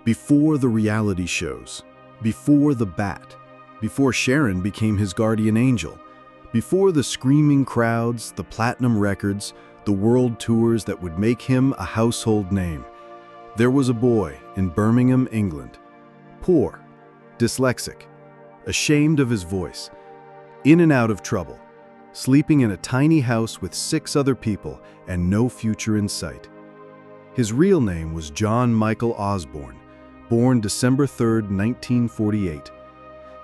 Before the reality shows, before the bat, before Sharon became his guardian angel, before the screaming crowds, the platinum records, the world tours that would make him a household name, there was a boy in Birmingham, England, poor, dyslexic, ashamed of his voice, in and out of trouble, sleeping in a tiny house with 6 other people and no future in sight. His real name was John Michael Osbourne, born December 3, 1948.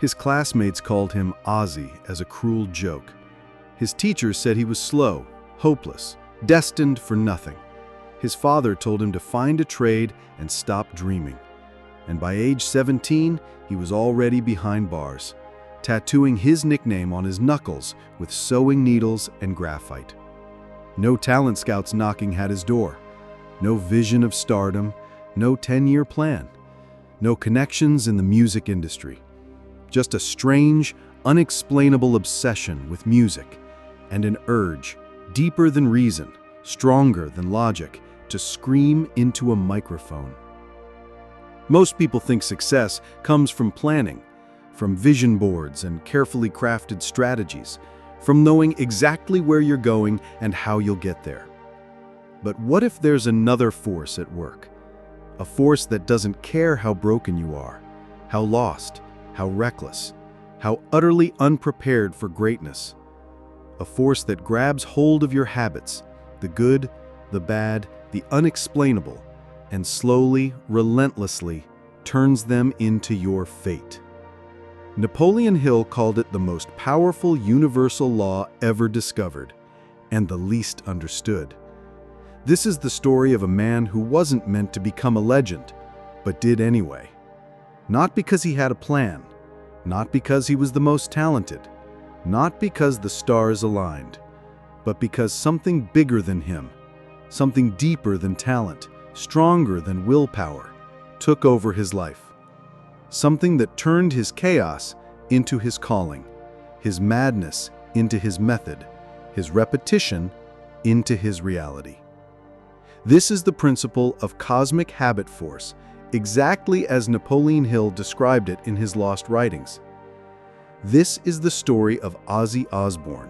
His classmates called him Ozzy as a cruel joke. His teachers said he was slow, hopeless, destined for nothing. His father told him to find a trade and stop dreaming. And by age 17, he was already behind bars, tattooing his nickname on his knuckles with sewing needles and graphite. No talent scouts knocking at his door. No vision of stardom, no 10-year plan. No connections in the music industry. Just a strange, unexplainable obsession with music and an urge, deeper than reason, stronger than logic, to scream into a microphone. Most people think success comes from planning, from vision boards and carefully crafted strategies, from knowing exactly where you're going and how you'll get there. But what if there's another force at work? A force that doesn't care how broken you are, how lost, how reckless, how utterly unprepared for greatness. A force that grabs hold of your habits, the good, the bad, the unexplainable, and slowly, relentlessly turns them into your fate. Napoleon Hill called it the most powerful universal law ever discovered, and the least understood. This is the story of a man who wasn't meant to become a legend, but did anyway. Not because he had a plan, not because he was the most talented, not because the stars aligned, but because something bigger than him, something deeper than talent, stronger than willpower, took over his life. Something that turned his chaos into his calling, his madness into his method, his repetition into his reality. This is the principle of cosmic habit force, exactly as Napoleon Hill described it in his lost writings. This is the story of Ozzy Osbourne.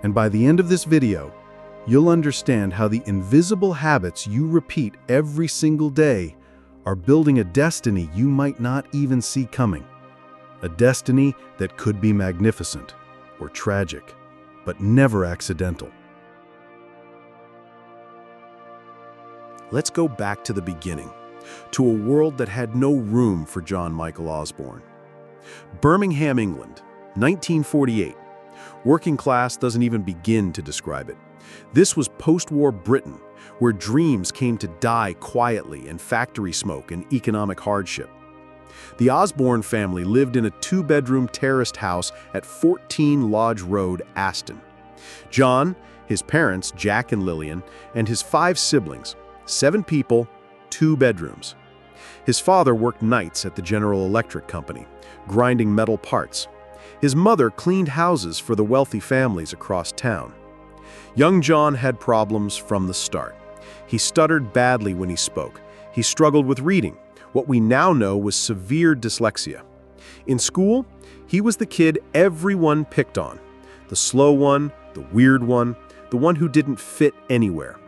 And by the end of this video, you'll understand how the invisible habits you repeat every single day are building a destiny you might not even see coming. A destiny that could be magnificent or tragic, but never accidental. Let's go back to the beginning, to a world that had no room for John Michael Osbourne. Birmingham, England, 1948. Working class doesn't even begin to describe it. This was post-war Britain, where dreams came to die quietly in factory smoke and economic hardship. The Osbourne family lived in a 2-bedroom terraced house at 14 Lodge Road, Aston. John, his parents, Jack and Lillian, and his 5 siblings, 7 people, 2 bedrooms. His father worked nights at the General Electric Company, grinding metal parts. His mother cleaned houses for the wealthy families across town. Young John had problems from the start. He stuttered badly when he spoke. He struggled with reading, what we now know was severe dyslexia. In school, he was the kid everyone picked on. The slow one, the weird one, the one who didn't fit anywhere.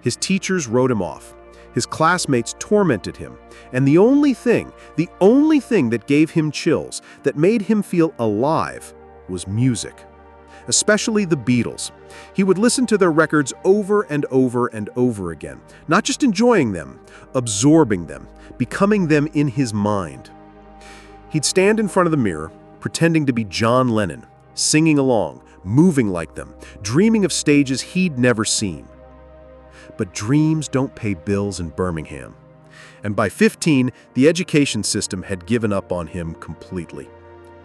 His teachers wrote him off. His classmates tormented him. And the only thing that gave him chills, that made him feel alive, was music. Especially the Beatles. He would listen to their records over and over and over again, not just enjoying them, absorbing them, becoming them in his mind. He'd stand in front of the mirror, pretending to be John Lennon, singing along, moving like them, dreaming of stages he'd never seen. But dreams don't pay bills in Birmingham. And by 15, the education system had given up on him completely.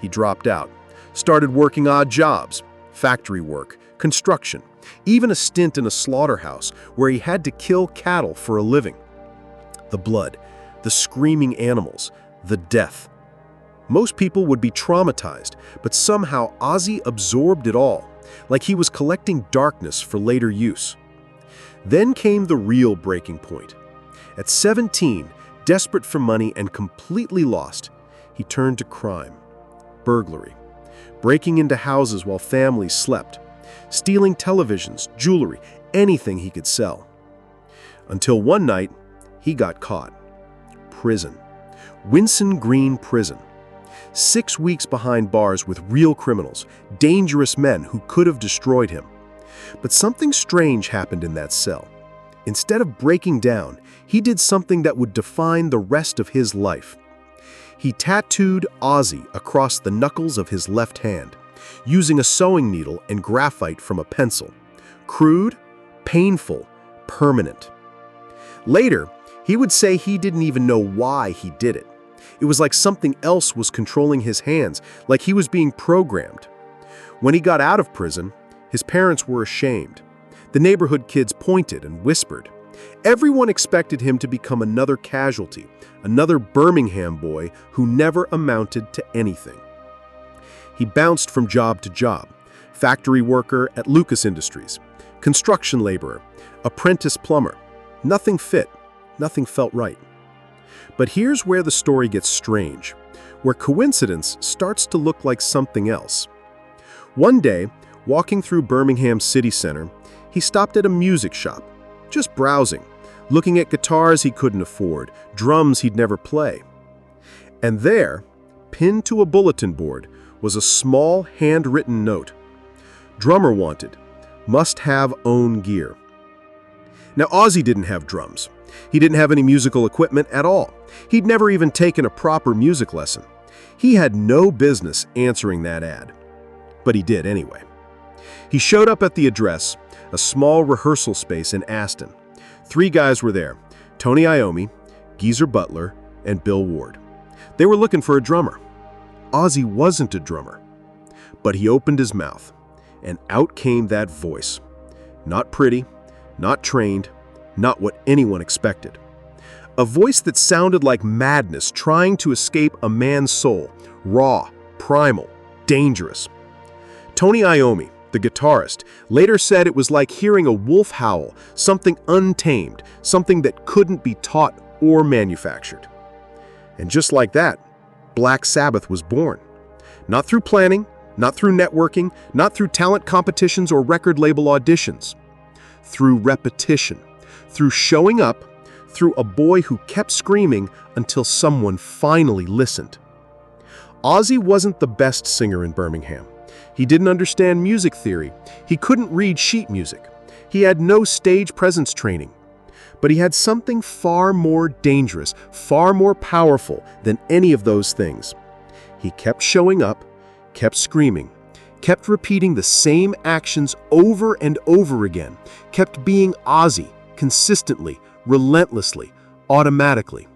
He dropped out, started working odd jobs, factory work, construction, even a stint in a slaughterhouse where he had to kill cattle for a living. The blood, the screaming animals, the death. Most people would be traumatized, but somehow Ozzy absorbed it all, like he was collecting darkness for later use. Then came the real breaking point. At 17, Desperate for money and completely lost, he turned to crime, burglary, breaking into houses while families slept, stealing televisions, jewelry, anything he could sell. Until one night, he got caught. Prison. Winson Green Prison. 6 weeks behind bars with real criminals, dangerous men who could have destroyed him. But something strange happened in that cell. Instead of breaking down, he did something that would define the rest of his life. He tattooed Ozzy across the knuckles of his left hand, using a sewing needle and graphite from a pencil. Crude, painful, permanent. Later, he would say he didn't even know why he did it. It was like something else was controlling his hands, like he was being programmed. When he got out of prison, his parents were ashamed. The neighborhood kids pointed and whispered. Everyone expected him to become another casualty, another Birmingham boy who never amounted to anything. He bounced from job to job: factory worker at Lucas Industries, construction laborer, apprentice plumber. Nothing fit, nothing felt right. But here's where the story gets strange, where coincidence starts to look like something else. One day, walking through Birmingham city center, he stopped at a music shop, just browsing, looking at guitars he couldn't afford, drums he'd never play. And there, pinned to a bulletin board, was a small handwritten note. Drummer wanted, must have own gear. Now, Ozzy didn't have drums. He didn't have any musical equipment at all. He'd never even taken a proper music lesson. He had no business answering that ad. But he did anyway. He showed up at the address, a small rehearsal space in Aston. 3 guys were there: Tony Iommi, Geezer Butler, and Bill Ward. They were looking for a drummer. Ozzy wasn't a drummer. But he opened his mouth, and out came that voice. Not pretty, not trained, not what anyone expected. A voice that sounded like madness trying to escape a man's soul, raw, primal, dangerous. Tony Iommi, the guitarist, later said it was like hearing a wolf howl, something untamed, something that couldn't be taught or manufactured. And just like that, Black Sabbath was born. Not through planning, not through networking, not through talent competitions or record label auditions. Through repetition, through showing up, through a boy who kept screaming until someone finally listened. Ozzy wasn't the best singer in Birmingham. He didn't understand music theory. He couldn't read sheet music. He had no stage presence training. But he had something far more dangerous, far more powerful than any of those things. He kept showing up, kept screaming, kept repeating the same actions over and over again, kept being Ozzy, consistently, relentlessly, automatically.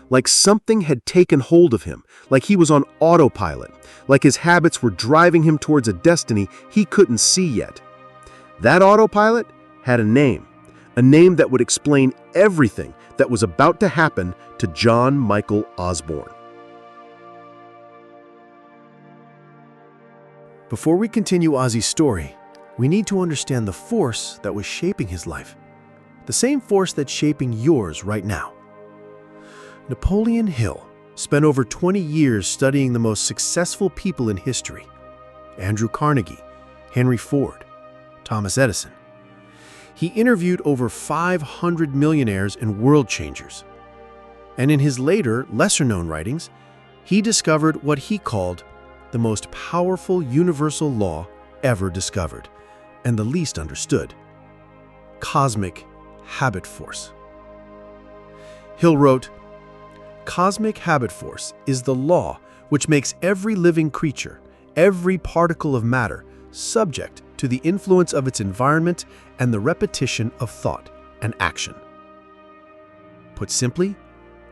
Like something had taken hold of him, like he was on autopilot, like his habits were driving him towards a destiny he couldn't see yet. That autopilot had a name that would explain everything that was about to happen to John Michael Osbourne. Before we continue Ozzy's story, we need to understand the force that was shaping his life. The same force that's shaping yours right now. Napoleon Hill spent over 20 years studying the most successful people in history: Andrew Carnegie, Henry Ford, Thomas Edison. He interviewed over 500 millionaires and world changers. And in his later, lesser-known writings, he discovered what he called the most powerful universal law ever discovered, and the least understood: Cosmic Habitforce. Hill wrote, "Cosmic Habitforce is the law which makes every living creature, every particle of matter, subject to the influence of its environment and the repetition of thought and action." Put simply,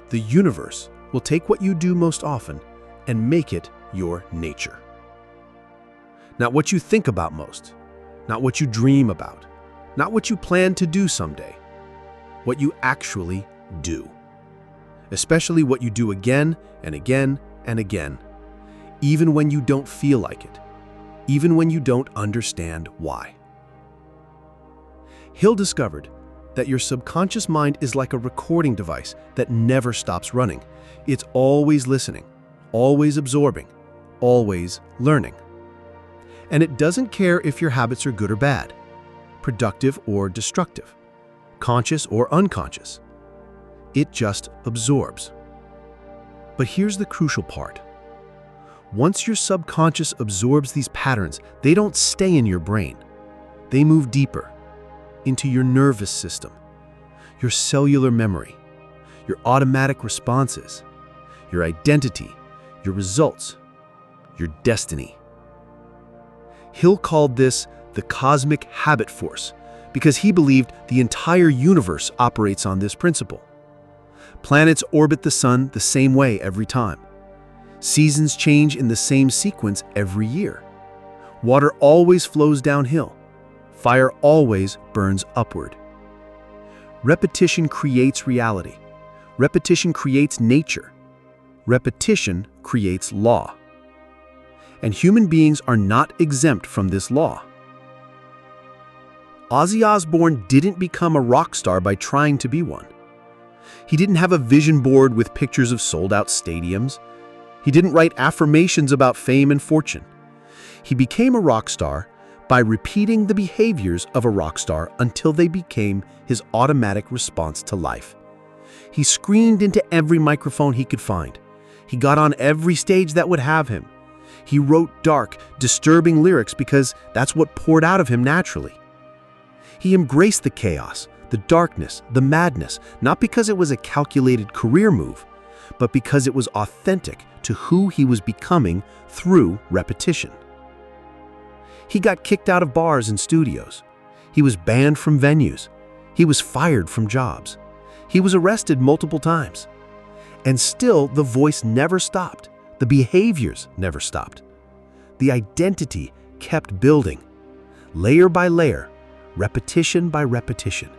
the universe will take what you do most often and make it your nature. Not what you think about most, not what you dream about, not what you plan to do someday, what you actually do. Especially what you do again and again and again, even when you don't feel like it, even when you don't understand why. Hill discovered that your subconscious mind is like a recording device that never stops running. It's always listening, always absorbing, always learning. And it doesn't care if your habits are good or bad, productive or destructive, conscious or unconscious. It just absorbs. But here's the crucial part. Once your subconscious absorbs these patterns, they don't stay in your brain. They move deeper into your nervous system, your cellular memory, your automatic responses, your identity, your results, your destiny. Hill called this the Cosmic Habitforce because he believed the entire universe operates on this principle. Planets orbit the sun the same way every time. Seasons change in the same sequence every year. Water always flows downhill. Fire always burns upward. Repetition creates reality. Repetition creates nature. Repetition creates law. And human beings are not exempt from this law. Ozzy Osbourne didn't become a rock star by trying to be one. He didn't have a vision board with pictures of sold-out stadiums. He didn't write affirmations about fame and fortune. He became a rock star by repeating the behaviors of a rock star until they became his automatic response to life. He screamed into every microphone he could find. He got on every stage that would have him. He wrote dark, disturbing lyrics because that's what poured out of him naturally. He embraced the chaos, the darkness, the madness, not because it was a calculated career move, but because it was authentic to who he was becoming through repetition. He got kicked out of bars and studios. He was banned from venues. He was fired from jobs. He was arrested multiple times. And still, the voice never stopped. The behaviors never stopped. The identity kept building, layer by layer, repetition by repetition.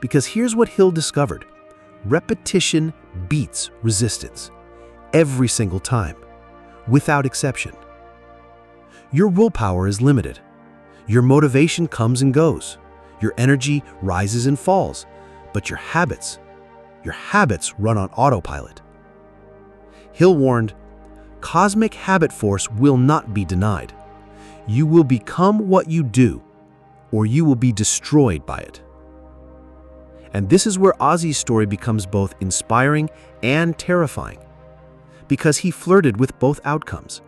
Because here's what Hill discovered. Repetition beats resistance every single time, without exception. Your willpower is limited. Your motivation comes and goes. Your energy rises and falls. But your habits run on autopilot. Hill warned, Cosmic Habitforce will not be denied. You will become what you do, or you will be destroyed by it. And this is where Ozzy's story becomes both inspiring and terrifying, because he flirted with both outcomes.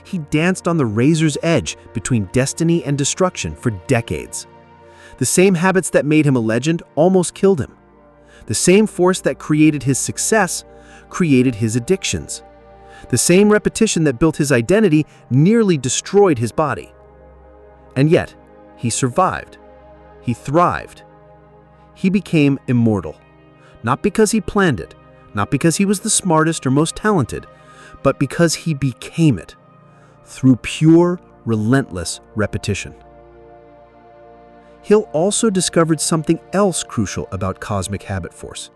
He danced on the razor's edge between destiny and destruction for decades. The same habits that made him a legend almost killed him. The same force that created his success created his addictions. The same repetition that built his identity nearly destroyed his body. And yet, he survived. He thrived. He became immortal, not because he planned it, not because he was the smartest or most talented, but because he became it through pure, relentless repetition. Hill also discovered something else crucial about Cosmic Habitforce.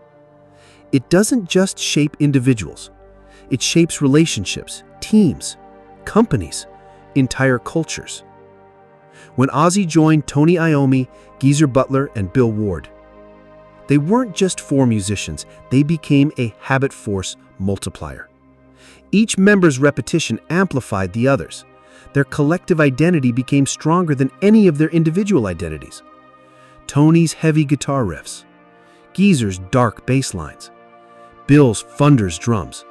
It doesn't just shape individuals. It shapes relationships, teams, companies, entire cultures. When Ozzy joined Tony Iommi, Geezer Butler, and Bill Ward, they weren't just four musicians, they became a habit force multiplier. Each member's repetition amplified the others. Their collective identity became stronger than any of their individual identities. Tony's heavy guitar riffs, Geezer's dark bass lines, Bill's thunderous drums,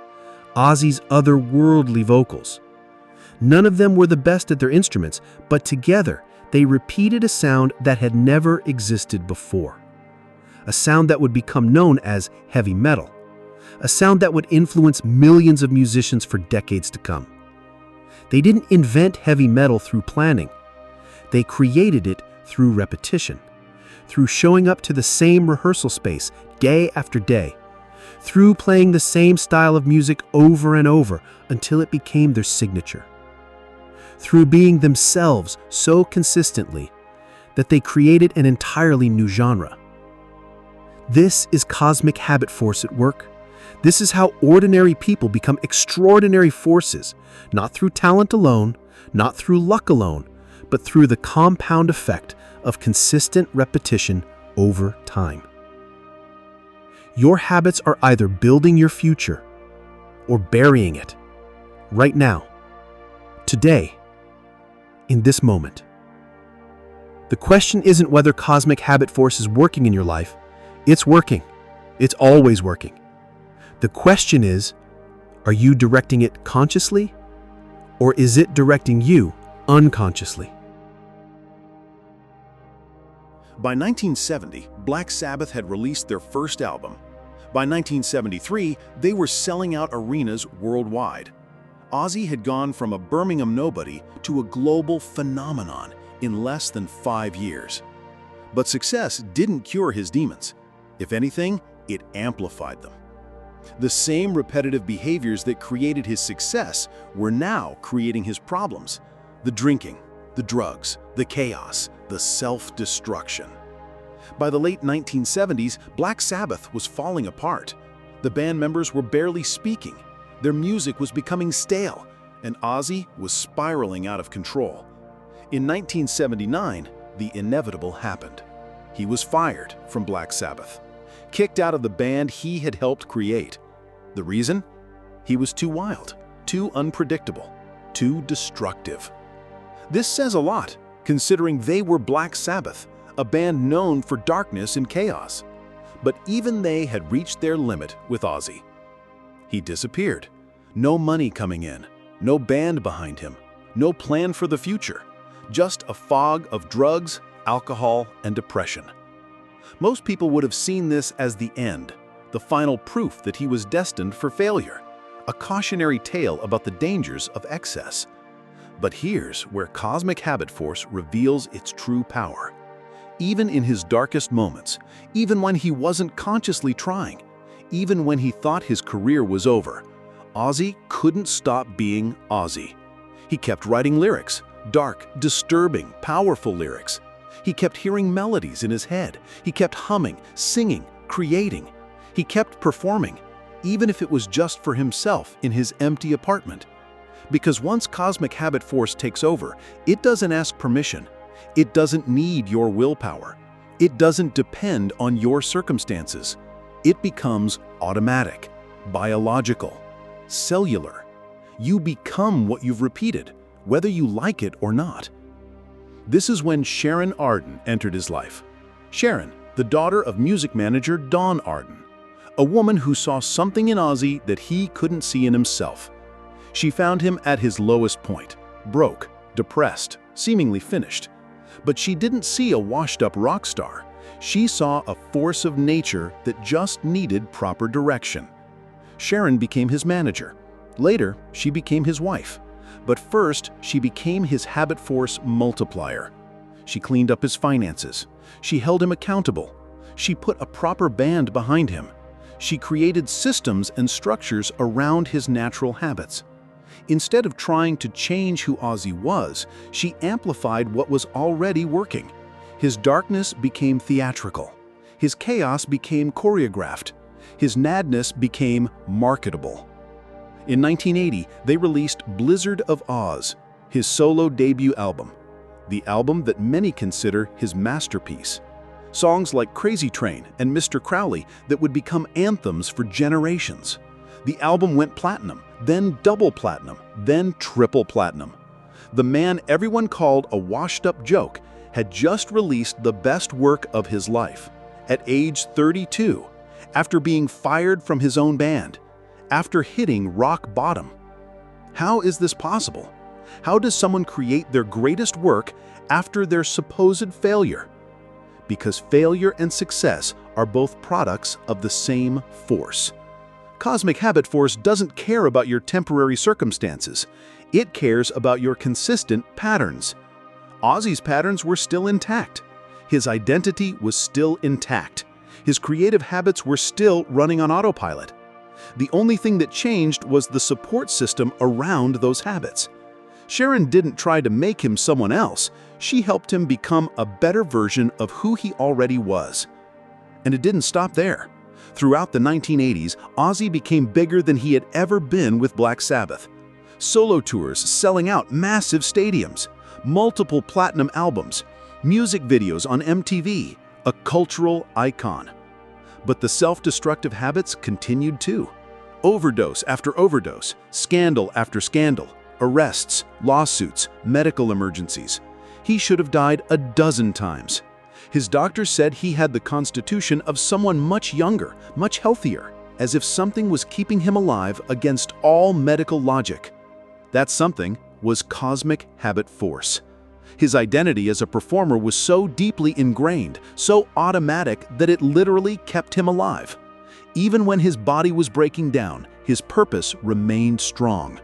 Ozzy's otherworldly vocals. None of them were the best at their instruments, but together they repeated a sound that had never existed before. A sound that would become known as heavy metal. A sound that would influence millions of musicians for decades to come. They didn't invent heavy metal through planning. They created it through repetition, through showing up to the same rehearsal space day after day, through playing the same style of music over and over until it became their signature, through being themselves so consistently that they created an entirely new genre. This is Cosmic Habitforce at work. This is how ordinary people become extraordinary forces, not through talent alone, not through luck alone, but through the compound effect of consistent repetition over time. Your habits are either building your future or burying it, right now, today, in this moment. The question isn't whether Cosmic Habit Force is working in your life. It's working. It's always working. The question is, are you directing it consciously, or is it directing you unconsciously? By 1970, Black Sabbath had released their first album. By 1973, they were selling out arenas worldwide. Ozzy had gone from a Birmingham nobody to a global phenomenon in less than 5 years. But success didn't cure his demons. If anything, it amplified them. The same repetitive behaviors that created his success were now creating his problems. The drinking, the drugs, the chaos, the self-destruction. By the late 1970s, Black Sabbath was falling apart. The band members were barely speaking. Their music was becoming stale, and Ozzy was spiraling out of control. In 1979, the inevitable happened. He was fired from Black Sabbath, kicked out of the band he had helped create. The reason? He was too wild, too unpredictable, too destructive. This says a lot, considering they were Black Sabbath, a band known for darkness and chaos. But even they had reached their limit with Ozzy. He disappeared. No money coming in, no band behind him, no plan for the future, just a fog of drugs, alcohol, and depression. Most people would have seen this as the end, the final proof that he was destined for failure, a cautionary tale about the dangers of excess. But here's where Cosmic Habit Force reveals its true power. Even in his darkest moments, even when he wasn't consciously trying, even when he thought his career was over, Ozzy couldn't stop being Ozzy. He kept writing lyrics, dark, disturbing, powerful lyrics. He kept hearing melodies in his head. He kept humming, singing, creating. He kept performing, even if it was just for himself in his empty apartment. Because once Cosmic Habit Force takes over, it doesn't ask permission. It doesn't need your willpower. It doesn't depend on your circumstances. It becomes automatic, biological, cellular. You become what you've repeated, whether you like it or not. This is when Sharon Arden entered his life. Sharon, the daughter of music manager Don Arden, a woman who saw something in Ozzy that he couldn't see in himself. She found him at his lowest point, broke, depressed, seemingly finished. But she didn't see a washed-up rock star. She saw a force of nature that just needed proper direction. Sharon became his manager. Later, she became his wife. But first, she became his Habit Force multiplier. She cleaned up his finances. She held him accountable. She put a proper band behind him. She created systems and structures around his natural habits. Instead of trying to change who Ozzy was, she amplified what was already working. His darkness became theatrical. His chaos became choreographed. His madness became marketable. In 1980, they released Blizzard of Oz, his solo debut album, the album that many consider his masterpiece. Songs like Crazy Train and Mr. Crowley that would become anthems for generations. The album went platinum, then double platinum, then triple platinum. The man everyone called a washed-up joke had just released the best work of his life, at age 32, after being fired from his own band, after hitting rock bottom. How is this possible? How does someone create their greatest work after their supposed failure? Because failure and success are both products of the same force. Cosmic Habit Force doesn't care about your temporary circumstances. It cares about your consistent patterns. Ozzy's patterns were still intact. His identity was still intact. His creative habits were still running on autopilot. The only thing that changed was the support system around those habits. Sharon didn't try to make him someone else. She helped him become a better version of who he already was. And it didn't stop there. Throughout the 1980s, Ozzy became bigger than he had ever been with Black Sabbath. Solo tours selling out massive stadiums, multiple platinum albums, music videos on MTV, a cultural icon. But the self-destructive habits continued too. Overdose after overdose, scandal after scandal, arrests, lawsuits, medical emergencies. He should have died a dozen times. His doctor said he had the constitution of someone much younger, much healthier, as if something was keeping him alive against all medical logic. That something was Cosmic Habitforce. His identity as a performer was so deeply ingrained, so automatic that it literally kept him alive. Even when his body was breaking down, his purpose remained strong.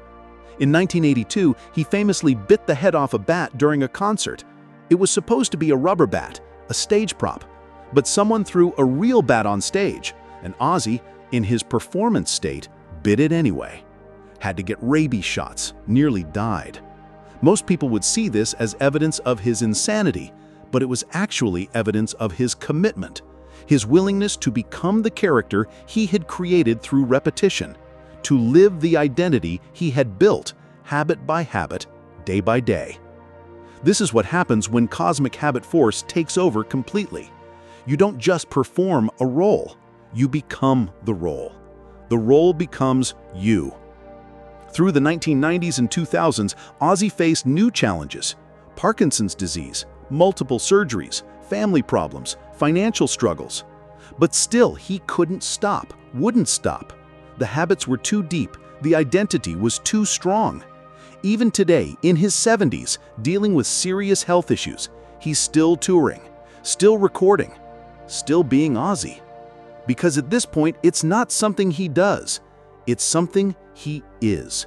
In 1982, he famously bit the head off a bat during a concert. It was supposed to be a rubber bat, a stage prop, but someone threw a real bat on stage, and Ozzy, in his performance state, bit it anyway. Had to get rabies shots, nearly died. Most people would see this as evidence of his insanity, but it was actually evidence of his commitment, his willingness to become the character he had created through repetition, to live the identity he had built, habit by habit, day by day. This is what happens when Cosmic Habitforce takes over completely. You don't just perform a role, you become the role. The role becomes you. Through the 1990s and 2000s, Ozzy faced new challenges: Parkinson's disease, multiple surgeries, family problems, financial struggles. But still, he couldn't stop, wouldn't stop. The habits were too deep, the identity was too strong. Even today, in his 70s, dealing with serious health issues, he's still touring, still recording, still being Ozzy. Because at this point, it's not something he does, it's something he is.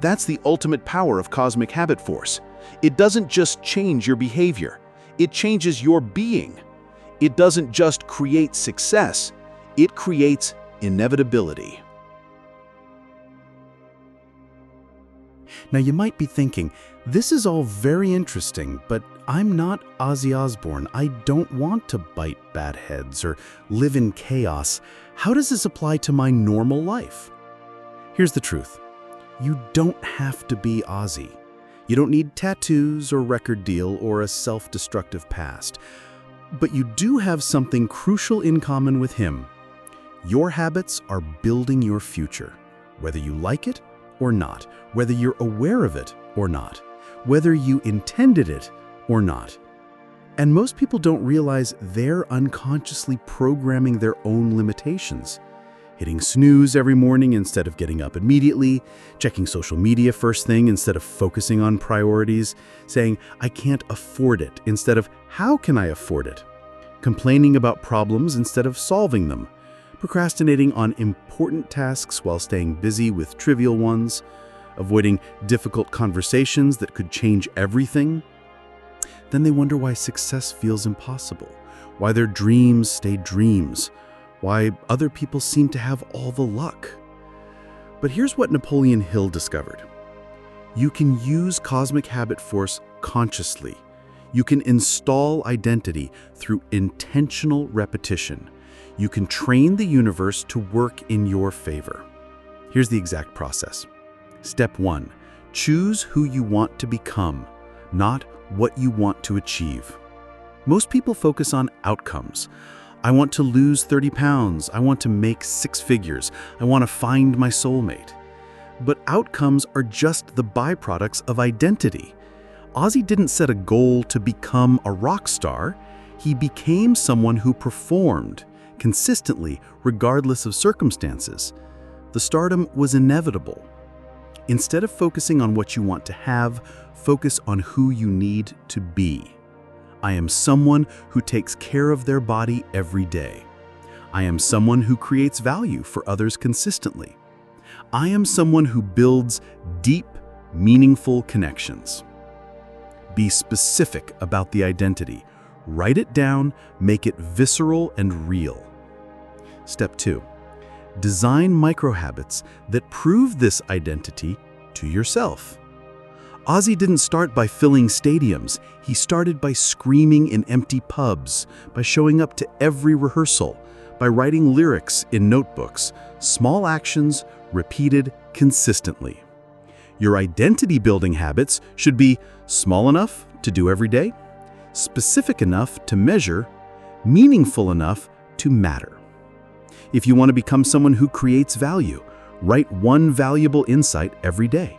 That's the ultimate power of Cosmic Habitforce. It doesn't just change your behavior, it changes your being. It doesn't just create success, it creates inevitability. Now you might be thinking, this is all very interesting, but I'm not Ozzy Osbourne. I don't want to bite bad heads or live in chaos. How does this apply to my normal life? Here's the truth. You don't have to be Ozzy. You don't need tattoos or record deal or a self-destructive past. But you do have something crucial in common with him. Your habits are building your future, whether you like it or not, whether you're aware of it or not, whether you intended it or not. And most people don't realize they're unconsciously programming their own limitations. Hitting snooze every morning instead of getting up immediately, checking social media first thing instead of focusing on priorities, saying, "I can't afford it," instead of, "How can I afford it?" Complaining about problems instead of solving them, procrastinating on important tasks while staying busy with trivial ones, avoiding difficult conversations that could change everything. Then they wonder why success feels impossible, why their dreams stay dreams, why other people seem to have all the luck. But here's what Napoleon Hill discovered. You can use Cosmic Habitforce consciously. You can install identity through intentional repetition. You can train the universe to work in your favor. Here's the exact process. Step 1. Choose who you want to become, not what you want to achieve. Most people focus on outcomes. I want to lose 30 pounds. I want to make 6 figures. I want to find my soulmate. But outcomes are just the byproducts of identity. Ozzy didn't set a goal to become a rock star. He became someone who performed consistently, regardless of circumstances. The stardom was inevitable. Instead of focusing on what you want to have, focus on who you need to be. I am someone who takes care of their body every day. I am someone who creates value for others consistently. I am someone who builds deep, meaningful connections. Be specific about the identity. Write it down, make it visceral and real. Step 2. Design microhabits that prove this identity to yourself. Ozzy didn't start by filling stadiums. He started by screaming in empty pubs, by showing up to every rehearsal, by writing lyrics in notebooks, small actions repeated consistently. Your identity-building habits should be small enough to do every day, specific enough to measure, meaningful enough to matter. If you want to become someone who creates value, write one valuable insight every day.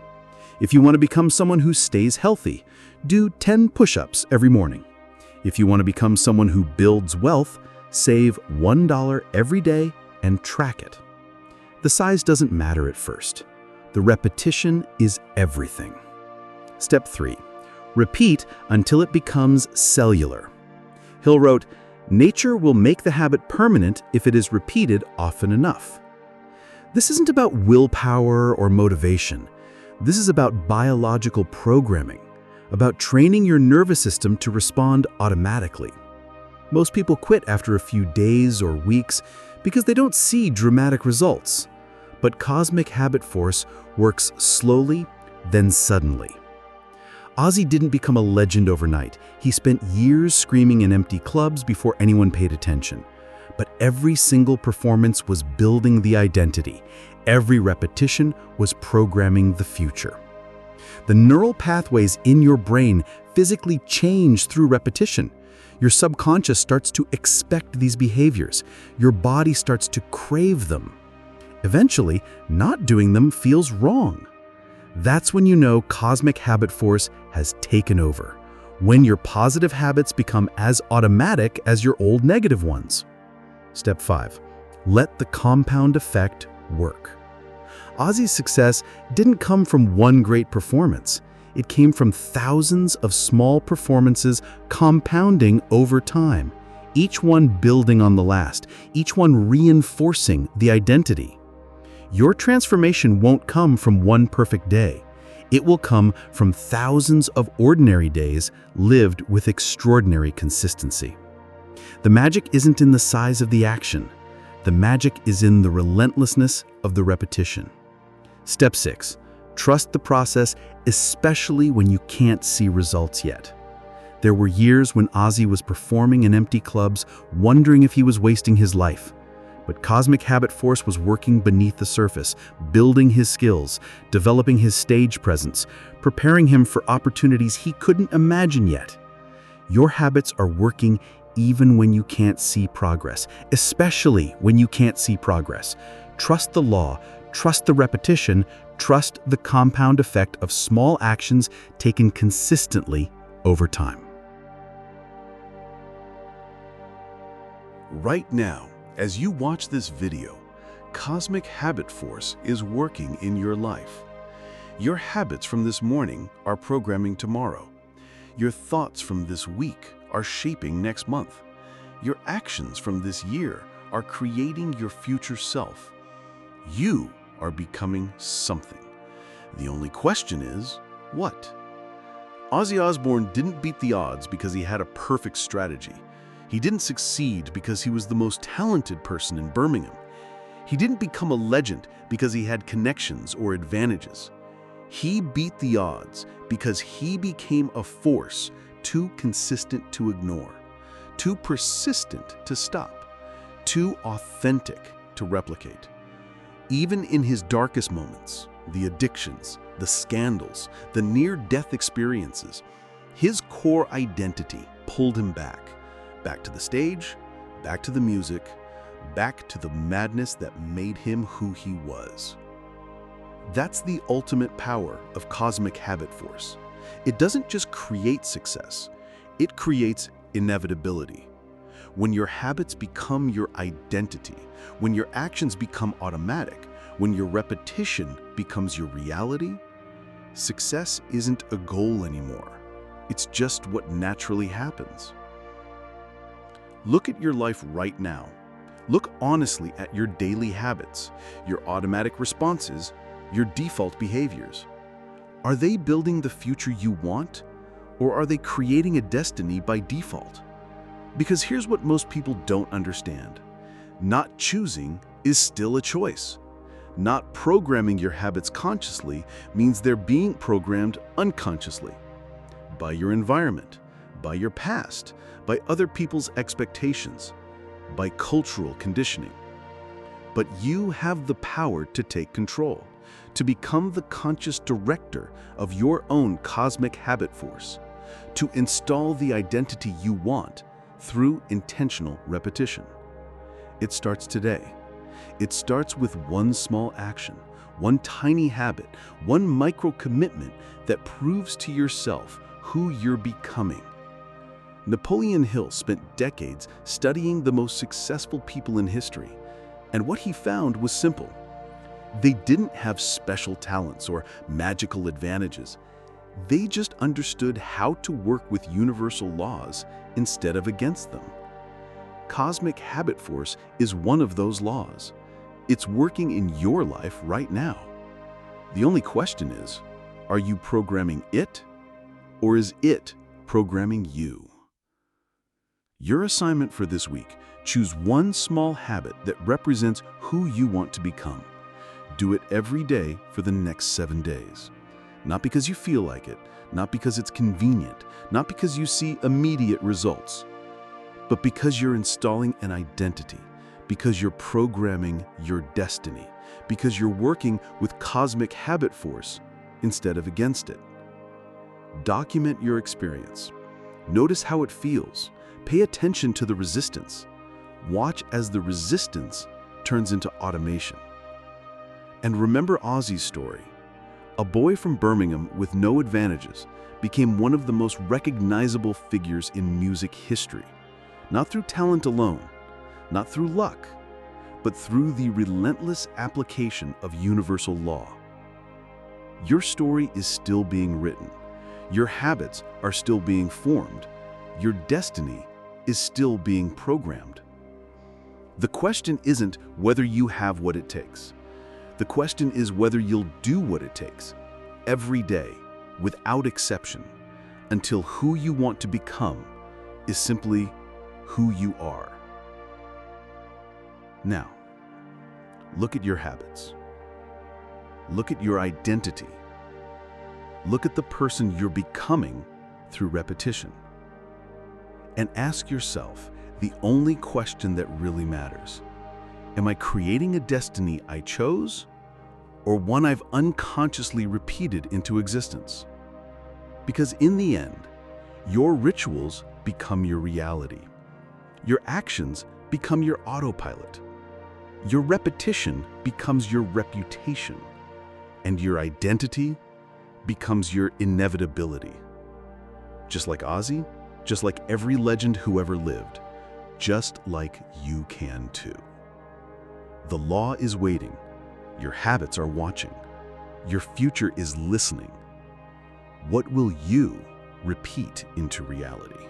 If you want to become someone who stays healthy, do 10 push-ups every morning. If you want to become someone who builds wealth, save $1 every day and track it. The size doesn't matter at first. The repetition is everything. Step 3. Repeat until it becomes cellular. Hill wrote, "Nature will make the habit permanent if it is repeated often enough." This isn't about willpower or motivation. This is about biological programming, about training your nervous system to respond automatically. Most people quit after a few days or weeks because they don't see dramatic results. But Cosmic Habitforce works slowly, then suddenly. Ozzy didn't become a legend overnight. He spent years screaming in empty clubs before anyone paid attention. But every single performance was building the identity. Every repetition was programming the future. The neural pathways in your brain physically change through repetition. Your subconscious starts to expect these behaviors. Your body starts to crave them. Eventually, not doing them feels wrong. That's when you know Cosmic Habitforce has taken over, when your positive habits become as automatic as your old negative ones. Step 5. Let the compound effect work. Ozzy's success didn't come from one great performance. It came from thousands of small performances compounding over time, each one building on the last, each one reinforcing the identity. Your transformation won't come from one perfect day. It will come from thousands of ordinary days lived with extraordinary consistency. The magic isn't in the size of the action. The magic is in the relentlessness of the repetition. Step 6. Trust the process, especially when you can't see results yet. There were years when Ozzy was performing in empty clubs, wondering if he was wasting his life. But Cosmic Habitforce was working beneath the surface, building his skills, developing his stage presence, preparing him for opportunities he couldn't imagine yet. Your habits are working even when you can't see progress, especially when you can't see progress. Trust the law, trust the repetition, trust the compound effect of small actions taken consistently over time. Right now, as you watch this video, Cosmic Habitforce is working in your life. Your habits from this morning are programming tomorrow. Your thoughts from this week are shaping next month. Your actions from this year are creating your future self. You are becoming something. The only question is, what? Ozzy Osbourne didn't beat the odds because he had a perfect strategy. He didn't succeed because he was the most talented person in Birmingham. He didn't become a legend because he had connections or advantages. He beat the odds because he became a force too consistent to ignore, too persistent to stop, too authentic to replicate. Even in his darkest moments, the addictions, the scandals, the near-death experiences, his core identity pulled him back to the stage, back to the music, back to the madness that made him who he was. That's the ultimate power of Cosmic Habitforce. It doesn't just create success, it creates inevitability. When your habits become your identity, when your actions become automatic, when your repetition becomes your reality, success isn't a goal anymore. It's just what naturally happens. Look at your life right now. Look honestly at your daily habits, your automatic responses, your default behaviors. Are they building the future you want, or are they creating a destiny by default? Because here's what most people don't understand. Not choosing is still a choice. Not programming your habits consciously means they're being programmed unconsciously. By your environment, by your past, by other people's expectations, by cultural conditioning. But you have the power to take control, to become the conscious director of your own Cosmic Habitforce, to install the identity you want, through intentional repetition. It starts today. It starts with one small action, one tiny habit, one micro commitment that proves to yourself who you're becoming. Napoleon Hill spent decades studying the most successful people in history, and what he found was simple. They didn't have special talents or magical advantages. They just understood how to work with universal laws instead of against them. Cosmic Habitforce is one of those laws. It's working in your life right now. The only question is, are you programming it, or is it programming you? Your assignment for this week: choose one small habit that represents who you want to become. Do it every day for the next 7 days. Not because you feel like it, not because it's convenient, not because you see immediate results, but because you're installing an identity, because you're programming your destiny, because you're working with Cosmic Habitforce instead of against it. Document your experience. Notice how it feels. Pay attention to the resistance. Watch as the resistance turns into automation. And remember Ozzy's story. A boy from Birmingham with no advantages became one of the most recognizable figures in music history. Not through talent alone, not through luck, but through the relentless application of universal law. Your story is still being written. Your habits are still being formed. Your destiny is still being programmed. The question isn't whether you have what it takes. The question is whether you'll do what it takes, every day, without exception, until who you want to become is simply who you are. Now, look at your habits. Look at your identity. Look at the person you're becoming through repetition. And ask yourself the only question that really matters. Am I creating a destiny I chose, or one I've unconsciously repeated into existence? Because in the end, your rituals become your reality. Your actions become your autopilot. Your repetition becomes your reputation. And your identity becomes your inevitability. Just like Ozzy, just like every legend who ever lived, just like you can too. The law is waiting. Your habits are watching. Your future is listening. What will you repeat into reality?